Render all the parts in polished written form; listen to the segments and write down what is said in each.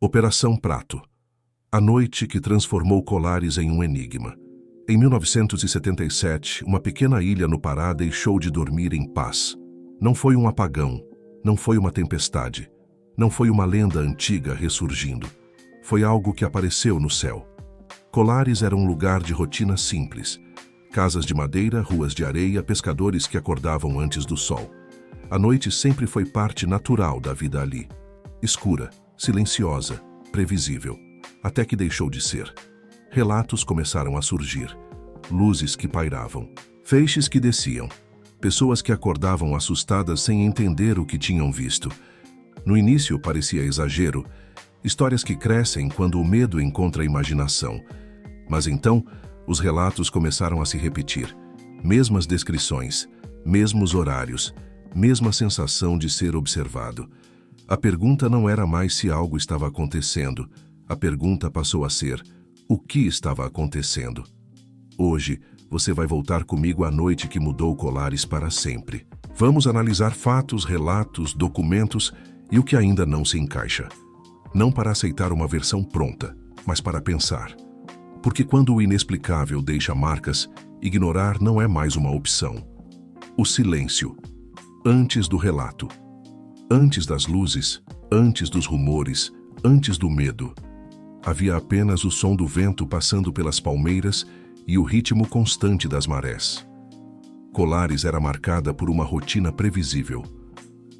Operação Prato. A noite que transformou Colares em um enigma. Em 1977, uma pequena ilha no Pará deixou de dormir em paz. Não foi um apagão, não foi uma tempestade, não foi uma lenda antiga ressurgindo. Foi algo que apareceu no céu. Colares era um lugar de rotina simples. Casas de madeira, ruas de areia, pescadores que acordavam antes do sol. A noite sempre foi parte natural da vida ali. Escura, silenciosa, previsível, até que deixou de ser. Relatos começaram a surgir. Luzes que pairavam, feixes que desciam, pessoas que acordavam assustadas sem entender o que tinham visto. No início parecia exagero, histórias que crescem quando o medo encontra a imaginação. Mas então, os relatos começaram a se repetir. Mesmas descrições, mesmos horários, mesma sensação de ser observado. A pergunta não era mais se algo estava acontecendo. A pergunta passou a ser: o que estava acontecendo? Hoje, você vai voltar comigo à noite que mudou Colares para sempre. Vamos analisar fatos, relatos, documentos e o que ainda não se encaixa. Não para aceitar uma versão pronta, mas para pensar. Porque quando o inexplicável deixa marcas, ignorar não é mais uma opção. O silêncio. Antes do relato. Antes das luzes, antes dos rumores, antes do medo. Havia apenas o som do vento passando pelas palmeiras e o ritmo constante das marés. Colares era marcada por uma rotina previsível.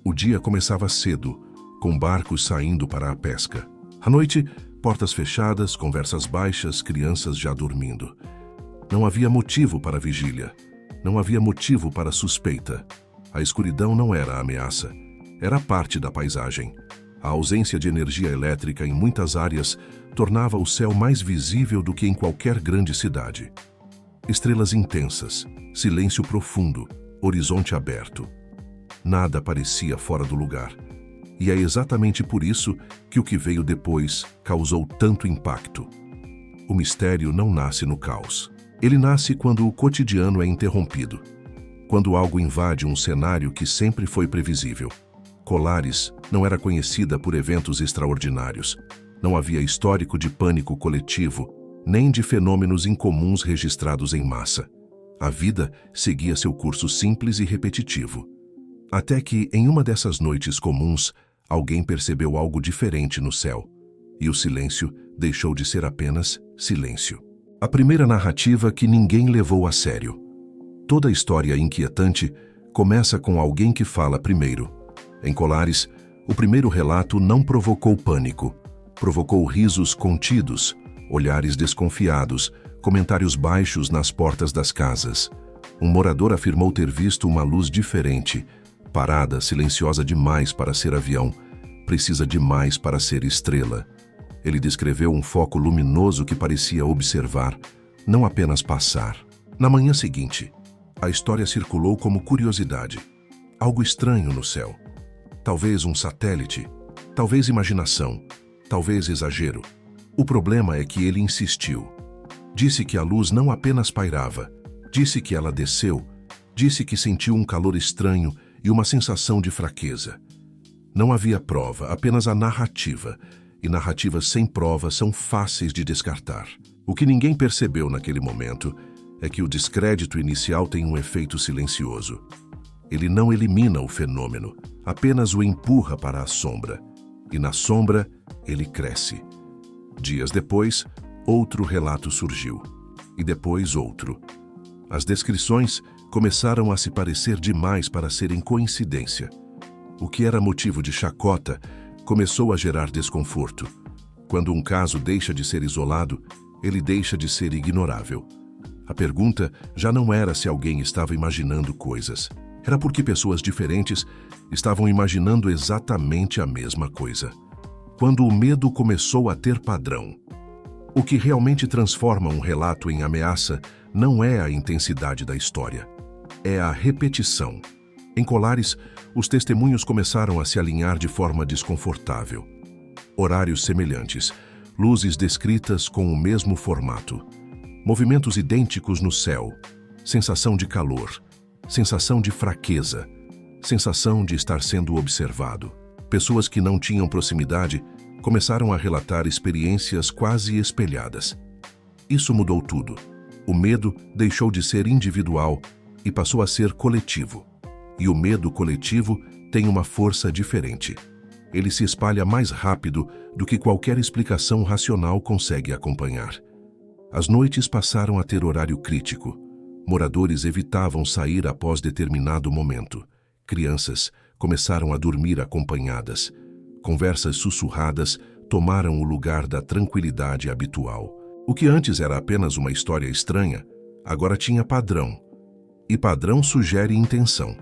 O dia começava cedo, com barcos saindo para a pesca. À noite, portas fechadas, conversas baixas, crianças já dormindo. Não havia motivo para vigília. Não havia motivo para suspeita. A escuridão não era a ameaça. Era parte da paisagem. A ausência de energia elétrica em muitas áreas tornava o céu mais visível do que em qualquer grande cidade. Estrelas intensas, silêncio profundo, horizonte aberto. Nada parecia fora do lugar. E é exatamente por isso que o que veio depois causou tanto impacto. O mistério não nasce no caos. Ele nasce quando o cotidiano é interrompido. Quando algo invade um cenário que sempre foi previsível. Colares não era conhecida por eventos extraordinários. Não havia histórico de pânico coletivo, nem de fenômenos incomuns registrados em massa. A vida seguia seu curso simples e repetitivo. Até que, em uma dessas noites comuns, alguém percebeu algo diferente no céu. E o silêncio deixou de ser apenas silêncio. A primeira narrativa que ninguém levou a sério. Toda história inquietante começa com alguém que fala primeiro. Em Colares, o primeiro relato não provocou pânico. Provocou risos contidos, olhares desconfiados, comentários baixos nas portas das casas. Um morador afirmou ter visto uma luz diferente, parada, silenciosa demais para ser avião, precisa demais para ser estrela. Ele descreveu um foco luminoso que parecia observar, não apenas passar. Na manhã seguinte, a história circulou como curiosidade. Algo estranho no céu. Talvez um satélite, talvez imaginação, talvez exagero. O problema é que ele insistiu. Disse que a luz não apenas pairava, disse que ela desceu, disse que sentiu um calor estranho e uma sensação de fraqueza. Não havia prova, apenas a narrativa, e narrativas sem prova são fáceis de descartar. O que ninguém percebeu naquele momento é que o descrédito inicial tem um efeito silencioso. Ele não elimina o fenômeno, apenas o empurra para a sombra. E na sombra, ele cresce. Dias depois, outro relato surgiu. E depois outro. As descrições começaram a se parecer demais para serem coincidência. O que era motivo de chacota começou a gerar desconforto. Quando um caso deixa de ser isolado, ele deixa de ser ignorável. A pergunta já não era se alguém estava imaginando coisas. Era porque pessoas diferentes estavam imaginando exatamente a mesma coisa. Quando o medo começou a ter padrão. O que realmente transforma um relato em ameaça não é a intensidade da história, é a repetição. Em Colares, os testemunhos começaram a se alinhar de forma desconfortável. Horários semelhantes, luzes descritas com o mesmo formato, movimentos idênticos no céu, sensação de calor, sensação de fraqueza, sensação de estar sendo observado. Pessoas que não tinham proximidade Começaram a relatar experiências quase espelhadas. Isso mudou tudo. O medo deixou de ser individual e passou a ser coletivo. E o medo coletivo tem uma força diferente. Ele se espalha mais rápido do que qualquer explicação racional consegue acompanhar. As noites passaram a ter horário crítico. Moradores evitavam sair após determinado momento. Crianças começaram a dormir acompanhadas. Conversas sussurradas tomaram o lugar da tranquilidade habitual. O que antes era apenas uma história estranha, agora tinha padrão. E padrão sugere intenção.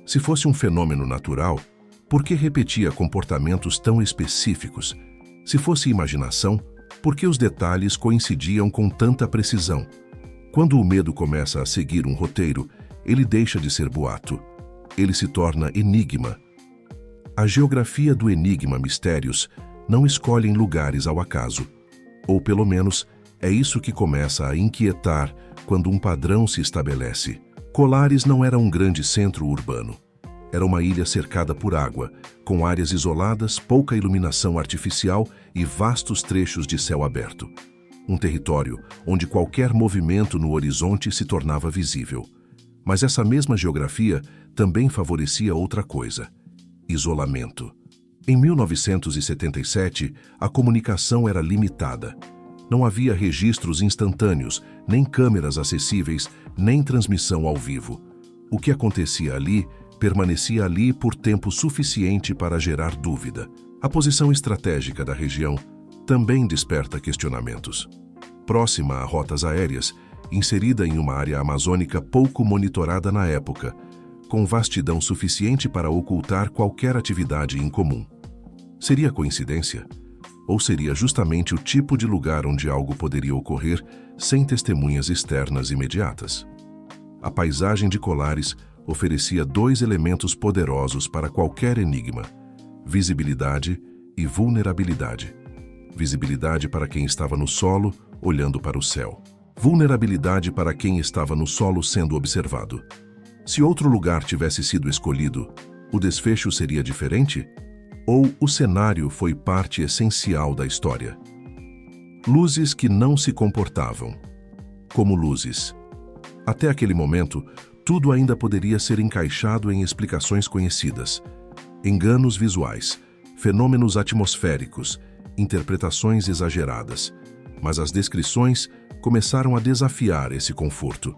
Se fosse um fenômeno natural, por que repetia comportamentos tão específicos? Se fosse imaginação, por que os detalhes coincidiam com tanta precisão? Quando o medo começa a seguir um roteiro, ele deixa de ser boato. Ele se torna enigma. A geografia do enigma mistérios não escolhem lugares ao acaso. Ou pelo menos, é isso que começa a inquietar quando um padrão se estabelece. Colares não era um grande centro urbano. Era uma ilha cercada por água, com áreas isoladas, pouca iluminação artificial e vastos trechos de céu aberto. Um território onde qualquer movimento no horizonte se tornava visível. Mas essa mesma geografia também favorecia outra coisa: isolamento. Em 1977, a comunicação era limitada. Não havia registros instantâneos, nem câmeras acessíveis, nem transmissão ao vivo. O que acontecia ali permanecia ali por tempo suficiente para gerar dúvida. A posição estratégica da região também desperta questionamentos. Próxima a rotas aéreas, inserida em uma área amazônica pouco monitorada na época, com vastidão suficiente para ocultar qualquer atividade incomum. Seria coincidência? Ou seria justamente o tipo de lugar onde algo poderia ocorrer sem testemunhas externas imediatas? A paisagem de Colares oferecia dois elementos poderosos para qualquer enigma: visibilidade e vulnerabilidade. Visibilidade para quem estava no solo, olhando para o céu. Vulnerabilidade para quem estava no solo sendo observado. Se outro lugar tivesse sido escolhido, o desfecho seria diferente? Ou o cenário foi parte essencial da história? Luzes que não se comportavam como luzes. Até aquele momento, tudo ainda poderia ser encaixado em explicações conhecidas. Enganos visuais, fenômenos atmosféricos, interpretações exageradas. Mas as descrições começaram a desafiar esse conforto.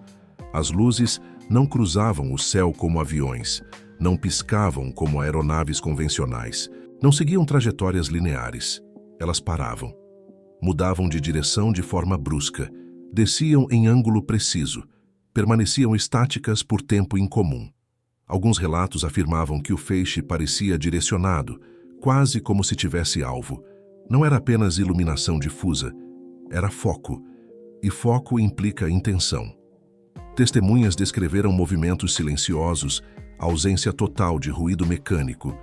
As luzes não cruzavam o céu como aviões, não piscavam como aeronaves convencionais, não seguiam trajetórias lineares. Elas paravam. Mudavam de direção de forma brusca, desciam em ângulo preciso, permaneciam estáticas por tempo incomum. Alguns relatos afirmavam que o feixe parecia direcionado, quase como se tivesse alvo. Não era apenas iluminação difusa, era foco, e foco implica intenção. Testemunhas descreveram movimentos silenciosos, ausência total de ruído mecânico,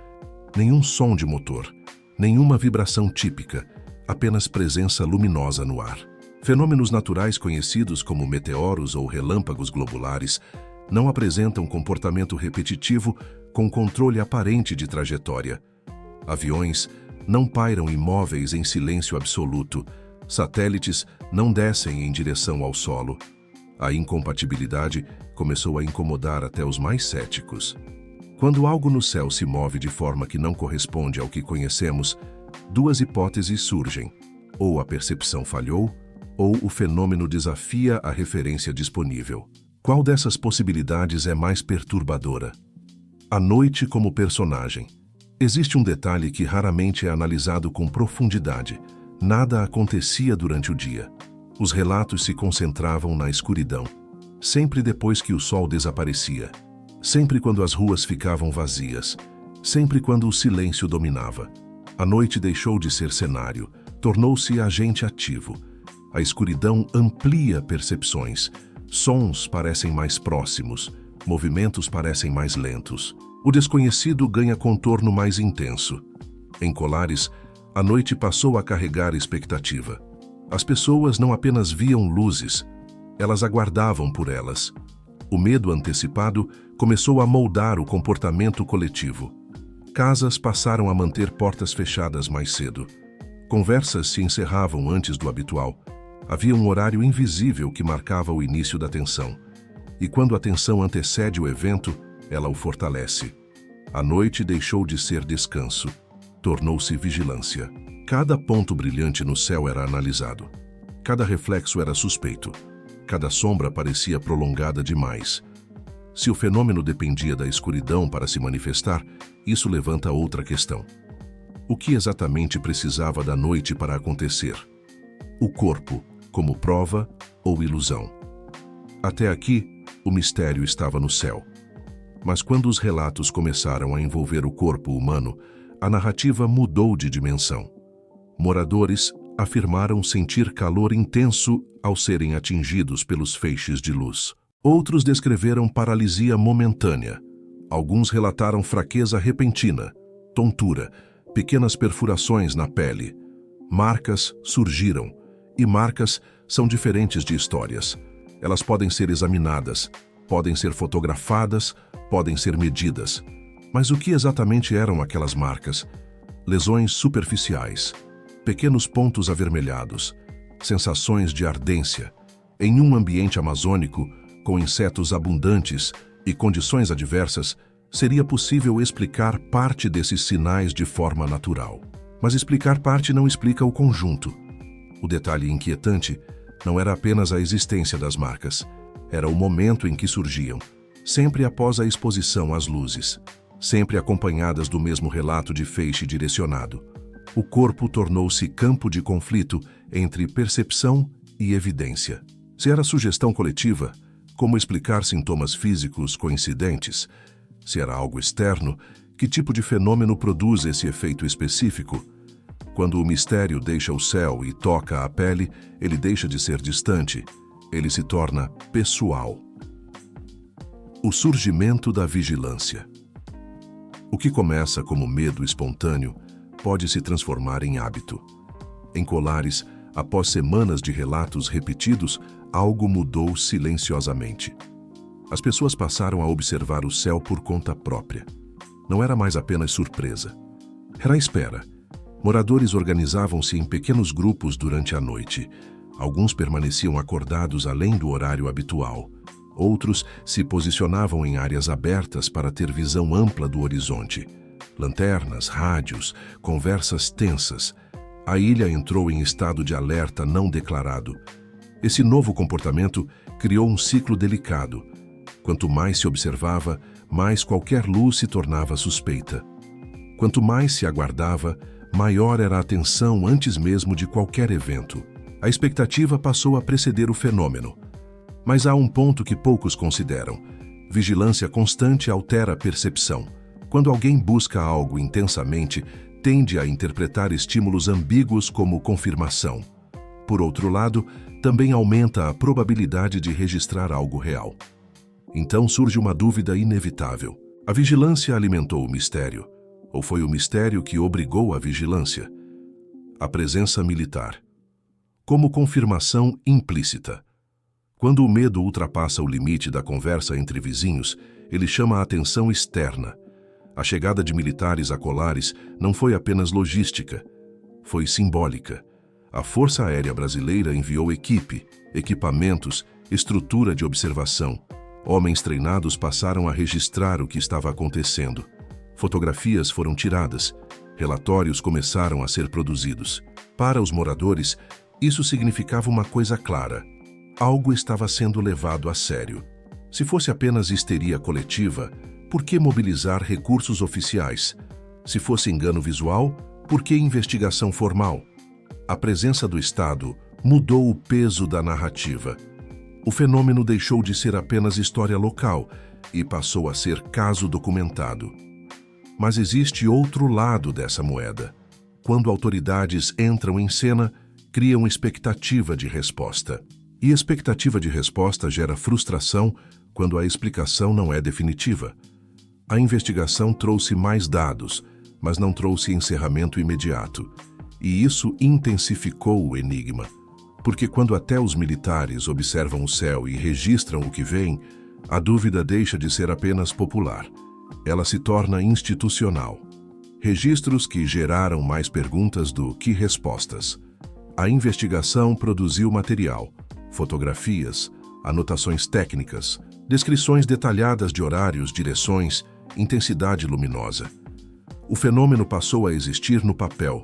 nenhum som de motor, nenhuma vibração típica, apenas presença luminosa no ar. Fenômenos naturais conhecidos como meteoros ou relâmpagos globulares não apresentam comportamento repetitivo com controle aparente de trajetória. Aviões não pairam imóveis em silêncio absoluto. Satélites não descem em direção ao solo. A incompatibilidade começou a incomodar até os mais céticos. Quando algo no céu se move de forma que não corresponde ao que conhecemos, duas hipóteses surgem: ou a percepção falhou, ou o fenômeno desafia a referência disponível. Qual dessas possibilidades é mais perturbadora? A noite como personagem. Existe um detalhe que raramente é analisado com profundidade. Nada acontecia durante o dia. Os relatos se concentravam na escuridão. Sempre depois que o sol desaparecia. Sempre quando as ruas ficavam vazias. Sempre quando o silêncio dominava. A noite deixou de ser cenário, tornou-se agente ativo. A escuridão amplia percepções. Sons parecem mais próximos, movimentos parecem mais lentos. O desconhecido ganha contorno mais intenso. Em Colares, a noite passou a carregar expectativa. As pessoas não apenas viam luzes, elas aguardavam por elas. O medo antecipado começou a moldar o comportamento coletivo. Casas passaram a manter portas fechadas mais cedo. Conversas se encerravam antes do habitual. Havia um horário invisível que marcava o início da tensão. E quando a tensão antecede o evento, ela o fortalece. A noite deixou de ser descanso. Tornou-se vigilância. Cada ponto brilhante no céu era analisado. Cada reflexo era suspeito. Cada sombra parecia prolongada demais. Se o fenômeno dependia da escuridão para se manifestar, isso levanta outra questão. O que exatamente precisava da noite para acontecer? O corpo, como prova ou ilusão? Até aqui, o mistério estava no céu. Mas quando os relatos começaram a envolver o corpo humano, a narrativa mudou de dimensão. Moradores afirmaram sentir calor intenso ao serem atingidos pelos feixes de luz. Outros descreveram paralisia momentânea. Alguns relataram fraqueza repentina, tontura, pequenas perfurações na pele. Marcas surgiram, e marcas são diferentes de histórias. Elas podem ser examinadas, podem ser fotografadas, podem ser medidas. Mas o que exatamente eram aquelas marcas? Lesões superficiais, pequenos pontos avermelhados, sensações de ardência. Em um ambiente amazônico, com insetos abundantes e condições adversas, seria possível explicar parte desses sinais de forma natural. Mas explicar parte não explica o conjunto. O detalhe inquietante não era apenas a existência das marcas, era o momento em que surgiam, sempre após a exposição às luzes, sempre acompanhadas do mesmo relato de feixe direcionado. O corpo tornou-se campo de conflito entre percepção e evidência. Se era sugestão coletiva, como explicar sintomas físicos coincidentes? Se era algo externo, que tipo de fenômeno produz esse efeito específico? Quando o mistério deixa o céu e toca a pele, ele deixa de ser distante, ele se torna pessoal. O surgimento da vigilância. O que começa como medo espontâneo pode se transformar em hábito. Em Colares, após semanas de relatos repetidos, algo mudou silenciosamente. As pessoas passaram a observar o céu por conta própria. Não era mais apenas surpresa. Era espera. Moradores organizavam-se em pequenos grupos durante a noite. Alguns permaneciam acordados além do horário habitual. Outros se posicionavam em áreas abertas para ter visão ampla do horizonte. Lanternas, rádios, conversas tensas. A ilha entrou em estado de alerta não declarado. Esse novo comportamento criou um ciclo delicado. Quanto mais se observava, mais qualquer luz se tornava suspeita. Quanto mais se aguardava, maior era a tensão antes mesmo de qualquer evento. A expectativa passou a preceder o fenômeno. Mas há um ponto que poucos consideram. Vigilância constante altera a percepção. Quando alguém busca algo intensamente, tende a interpretar estímulos ambíguos como confirmação. Por outro lado, também aumenta a probabilidade de registrar algo real. Então surge uma dúvida inevitável. A vigilância alimentou o mistério, ou foi o mistério que obrigou a vigilância? A presença militar. Como confirmação implícita. Quando o medo ultrapassa o limite da conversa entre vizinhos, ele chama a atenção externa. A chegada de militares a Colares não foi apenas logística, foi simbólica. A Força Aérea Brasileira enviou equipe, equipamentos, estrutura de observação. Homens treinados passaram a registrar o que estava acontecendo. Fotografias foram tiradas, relatórios começaram a ser produzidos. Para os moradores, isso significava uma coisa clara: algo estava sendo levado a sério. Se fosse apenas histeria coletiva, por que mobilizar recursos oficiais? Se fosse engano visual, por que investigação formal? A presença do Estado mudou o peso da narrativa. O fenômeno deixou de ser apenas história local e passou a ser caso documentado. Mas existe outro lado dessa moeda. Quando autoridades entram em cena, criam expectativa de resposta. E expectativa de resposta gera frustração quando a explicação não é definitiva. A investigação trouxe mais dados, mas não trouxe encerramento imediato. E isso intensificou o enigma. Porque quando até os militares observam o céu e registram o que vem, a dúvida deixa de ser apenas popular. Ela se torna institucional. Registros que geraram mais perguntas do que respostas. A investigação produziu material, fotografias, anotações técnicas, descrições detalhadas de horários, direções, intensidade luminosa. O fenômeno passou a existir no papel,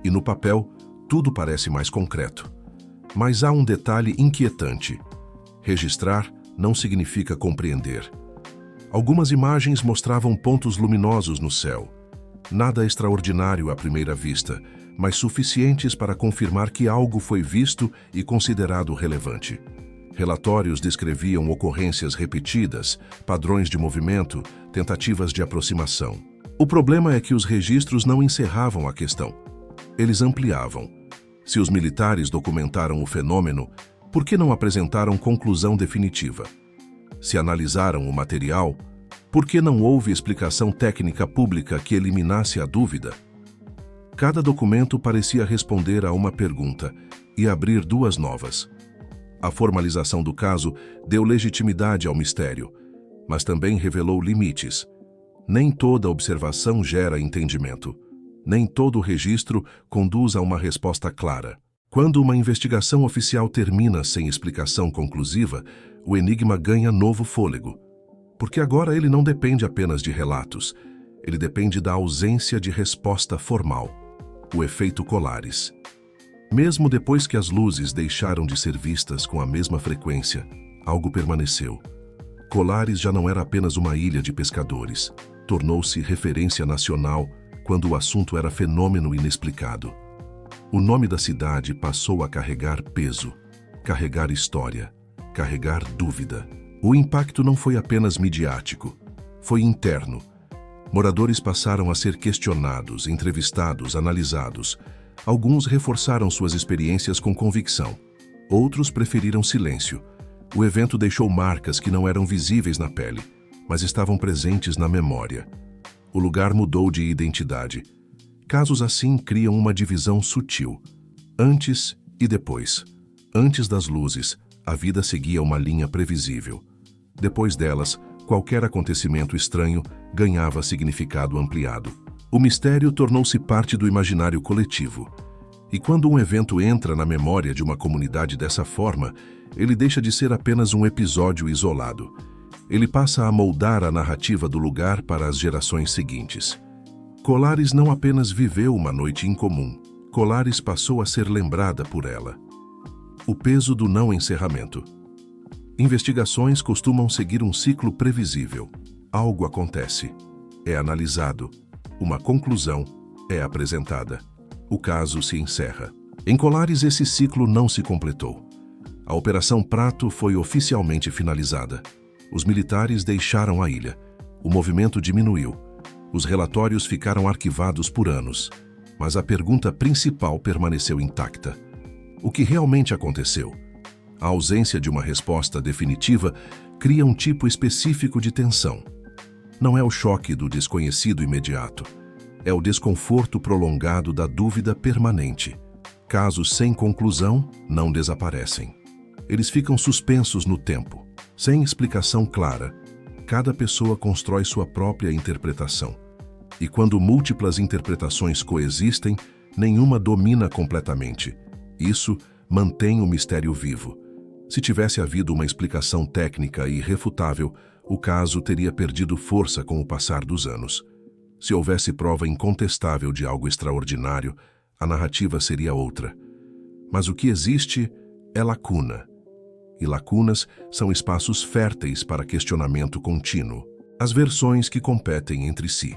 e no papel tudo parece mais concreto. Mas há um detalhe inquietante. Registrar não significa compreender. Algumas imagens mostravam pontos luminosos no céu. Nada extraordinário à primeira vista, mas suficientes para confirmar que algo foi visto e considerado relevante. Relatórios descreviam ocorrências repetidas, padrões de movimento, tentativas de aproximação. O problema é que os registros não encerravam a questão. Eles ampliavam. Se os militares documentaram o fenômeno, por que não apresentaram conclusão definitiva? Se analisaram o material, por que não houve explicação técnica pública que eliminasse a dúvida? Cada documento parecia responder a uma pergunta e abrir duas novas. A formalização do caso deu legitimidade ao mistério, mas também revelou limites. Nem toda observação gera entendimento. Nem todo registro conduz a uma resposta clara. Quando uma investigação oficial termina sem explicação conclusiva, o enigma ganha novo fôlego. Porque agora ele não depende apenas de relatos, ele depende da ausência de resposta formal. O efeito Colares. Mesmo depois que as luzes deixaram de ser vistas com a mesma frequência, algo permaneceu. Colares já não era apenas uma ilha de pescadores, tornou-se referência nacional quando o assunto era fenômeno inexplicado. O nome da cidade passou a carregar peso, carregar história, carregar dúvida. O impacto não foi apenas midiático, foi interno. Moradores passaram a ser questionados, entrevistados, analisados. Alguns reforçaram suas experiências com convicção. Outros preferiram silêncio. O evento deixou marcas que não eram visíveis na pele, mas estavam presentes na memória. O lugar mudou de identidade. Casos assim criam uma divisão sutil. Antes e depois. Antes das luzes, a vida seguia uma linha previsível. Depois delas, qualquer acontecimento estranho ganhava significado ampliado. O mistério tornou-se parte do imaginário coletivo. E quando um evento entra na memória de uma comunidade dessa forma, ele deixa de ser apenas um episódio isolado. Ele passa a moldar a narrativa do lugar para as gerações seguintes. Colares não apenas viveu uma noite incomum, Colares passou a ser lembrada por ela. O peso do não encerramento. Investigações costumam seguir um ciclo previsível. Algo acontece, é analisado, uma conclusão é apresentada. O caso se encerra. Em Colares, esse ciclo não se completou. A Operação Prato foi oficialmente finalizada. Os militares deixaram a ilha. O movimento diminuiu. Os relatórios ficaram arquivados por anos. Mas a pergunta principal permaneceu intacta. O que realmente aconteceu? A ausência de uma resposta definitiva cria um tipo específico de tensão. Não é o choque do desconhecido imediato. É o desconforto prolongado da dúvida permanente. Casos sem conclusão não desaparecem. Eles ficam suspensos no tempo, sem explicação clara. Cada pessoa constrói sua própria interpretação. E quando múltiplas interpretações coexistem, nenhuma domina completamente. Isso mantém o mistério vivo. Se tivesse havido uma explicação técnica e irrefutável, o caso teria perdido força com o passar dos anos. Se houvesse prova incontestável de algo extraordinário, a narrativa seria outra. Mas o que existe é lacuna. E lacunas são espaços férteis para questionamento contínuo, as versões que competem entre si.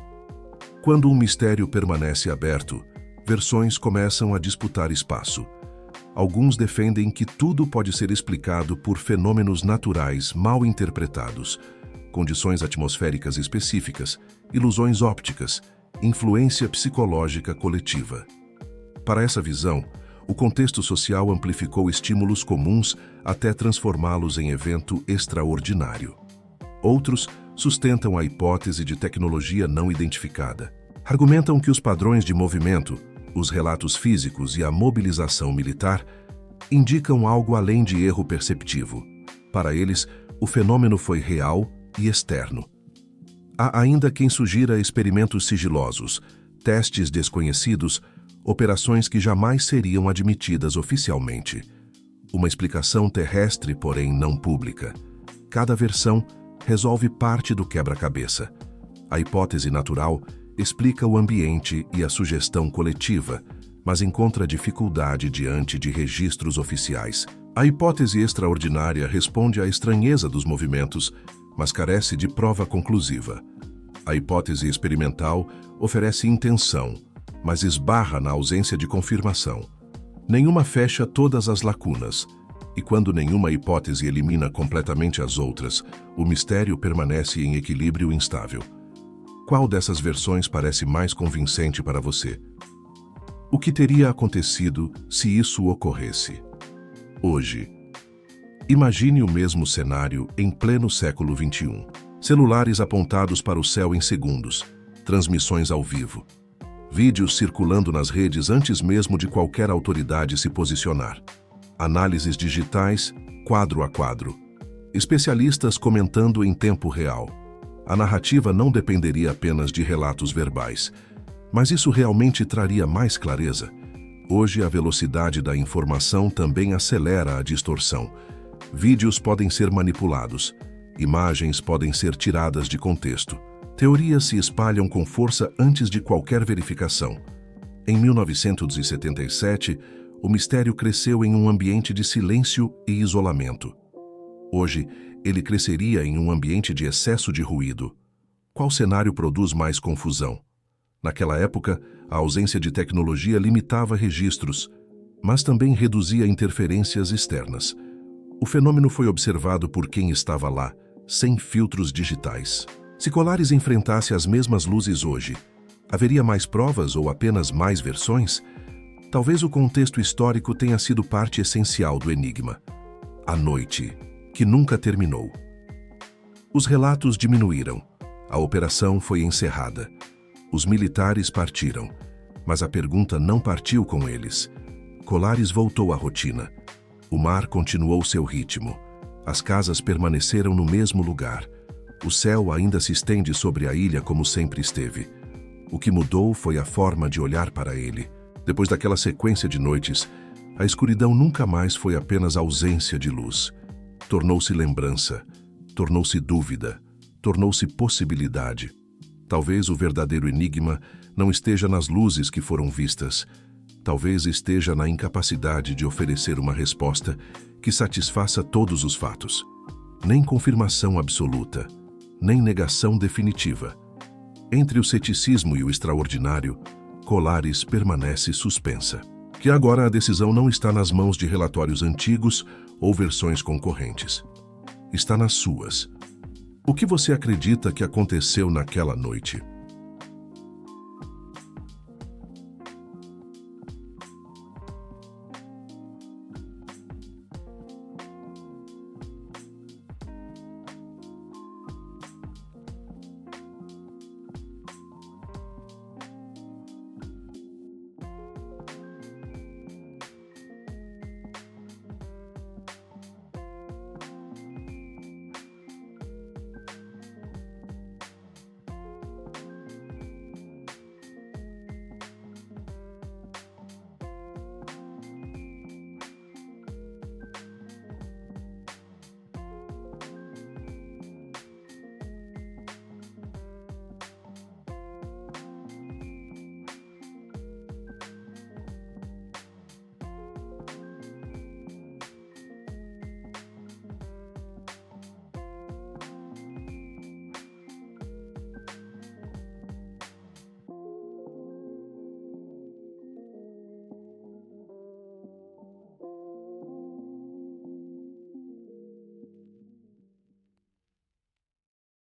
Quando um mistério permanece aberto, versões começam a disputar espaço. Alguns defendem que tudo pode ser explicado por fenômenos naturais mal interpretados, condições atmosféricas específicas, ilusões ópticas, influência psicológica coletiva. Para essa visão, o contexto social amplificou estímulos comuns até transformá-los em evento extraordinário. Outros sustentam a hipótese de tecnologia não identificada. Argumentam que os padrões de movimento, os relatos físicos e a mobilização militar indicam algo além de erro perceptivo. Para eles, o fenômeno foi real e externo. Há ainda quem sugira experimentos sigilosos, testes desconhecidos, operações que jamais seriam admitidas oficialmente. Uma explicação terrestre, porém não pública. Cada versão resolve parte do quebra-cabeça. A hipótese natural explica o ambiente e a sugestão coletiva, mas encontra dificuldade diante de registros oficiais. A hipótese extraordinária responde à estranheza dos movimentos, mas carece de prova conclusiva. A hipótese experimental oferece intenção, mas esbarra na ausência de confirmação. Nenhuma fecha todas as lacunas, e quando nenhuma hipótese elimina completamente as outras, o mistério permanece em equilíbrio instável. Qual dessas versões parece mais convincente para você? O que teria acontecido se isso ocorresse? Hoje, imagine o mesmo cenário em pleno século XXI. Celulares apontados para o céu em segundos, transmissões ao vivo, vídeos circulando nas redes antes mesmo de qualquer autoridade se posicionar, análises digitais, quadro a quadro, especialistas comentando em tempo real. A narrativa não dependeria apenas de relatos verbais, mas isso realmente traria mais clareza. Hoje, a velocidade da informação também acelera a distorção. Vídeos podem ser manipulados, imagens podem ser tiradas de contexto. Teorias se espalham com força antes de qualquer verificação. Em 1977, o mistério cresceu em um ambiente de silêncio e isolamento. Hoje, ele cresceria em um ambiente de excesso de ruído. Qual cenário produz mais confusão? Naquela época, a ausência de tecnologia limitava registros, mas também reduzia interferências externas. O fenômeno foi observado por quem estava lá, sem filtros digitais. Se Colares enfrentasse as mesmas luzes hoje, haveria mais provas ou apenas mais versões? Talvez o contexto histórico tenha sido parte essencial do enigma. A noite, que nunca terminou. Os relatos diminuíram. A operação foi encerrada. Os militares partiram, mas a pergunta não partiu com eles. Colares voltou à rotina. O mar continuou seu ritmo. As casas permaneceram no mesmo lugar. O céu ainda se estende sobre a ilha como sempre esteve. O que mudou foi a forma de olhar para ele. Depois daquela sequência de noites, a escuridão nunca mais foi apenas ausência de luz. Tornou-se lembrança, tornou-se dúvida, tornou-se possibilidade. Talvez o verdadeiro enigma não esteja nas luzes que foram vistas. Talvez esteja na incapacidade de oferecer uma resposta que satisfaça todos os fatos. Nem confirmação absoluta, nem negação definitiva. Entre o ceticismo e o extraordinário, Colares permanece suspensa. Que agora a decisão não está nas mãos de relatórios antigos ou versões concorrentes. Está nas suas. O que você acredita que aconteceu naquela noite?